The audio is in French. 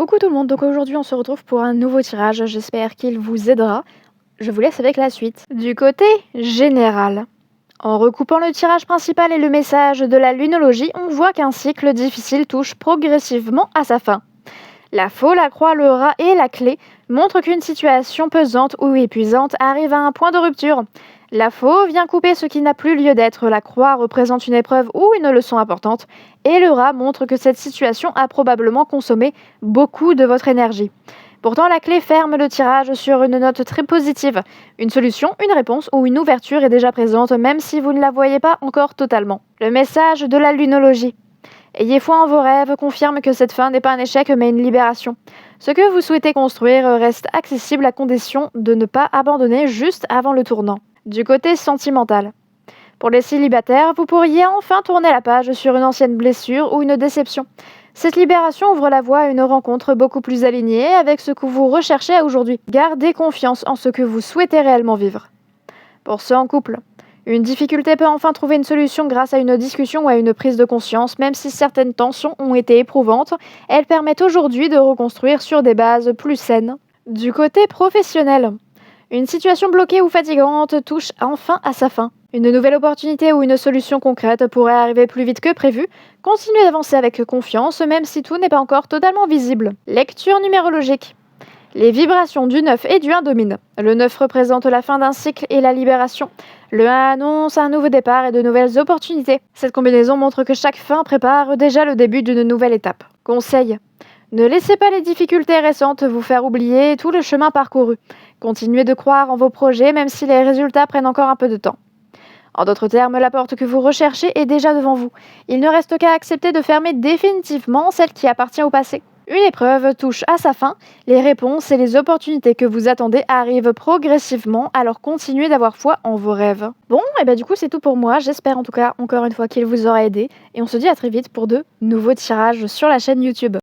Coucou tout le monde, donc aujourd'hui on se retrouve pour un nouveau tirage, j'espère qu'il vous aidera. Je vous laisse avec la suite. Du côté général, en recoupant le tirage principal et le message de la lunologie, on voit qu'un cycle difficile touche progressivement à sa fin. La faux, la croix, le rat et la clé montrent qu'une situation pesante ou épuisante arrive à un point de rupture. La faux vient couper ce qui n'a plus lieu d'être, la croix représente une épreuve ou une leçon importante, et le rat montre que cette situation a probablement consommé beaucoup de votre énergie. Pourtant, la clé ferme le tirage sur une note très positive. Une solution, une réponse ou une ouverture est déjà présente, même si vous ne la voyez pas encore totalement. Le message de la lunologie. Ayez foi en vos rêves confirme que cette fin n'est pas un échec mais une libération. Ce que vous souhaitez construire reste accessible à condition de ne pas abandonner juste avant le tournant. Du côté sentimental. Pour les célibataires, vous pourriez enfin tourner la page sur une ancienne blessure ou une déception. Cette libération ouvre la voie à une rencontre beaucoup plus alignée avec ce que vous recherchez aujourd'hui. Gardez confiance en ce que vous souhaitez réellement vivre. Pour ceux en couple, une difficulté peut enfin trouver une solution grâce à une discussion ou à une prise de conscience, même si certaines tensions ont été éprouvantes, elles permettent aujourd'hui de reconstruire sur des bases plus saines. Du côté professionnel, une situation bloquée ou fatigante touche enfin à sa fin. Une nouvelle opportunité ou une solution concrète pourrait arriver plus vite que prévu. Continuez d'avancer avec confiance, même si tout n'est pas encore totalement visible. Lecture numérologique. Les vibrations du 9 et du 1 dominent. Le 9 représente la fin d'un cycle et la libération. Le 1 annonce un nouveau départ et de nouvelles opportunités. Cette combinaison montre que chaque fin prépare déjà le début d'une nouvelle étape. Conseil. Ne laissez pas les difficultés récentes vous faire oublier tout le chemin parcouru. Continuez de croire en vos projets même si les résultats prennent encore un peu de temps. En d'autres termes, la porte que vous recherchez est déjà devant vous. Il ne reste qu'à accepter de fermer définitivement celle qui appartient au passé. Une épreuve touche à sa fin, les réponses et les opportunités que vous attendez arrivent progressivement, alors continuez d'avoir foi en vos rêves. Bon, et du coup c'est tout pour moi, j'espère en tout cas encore une fois qu'il vous aura aidé, et on se dit à très vite pour de nouveaux tirages sur la chaîne YouTube.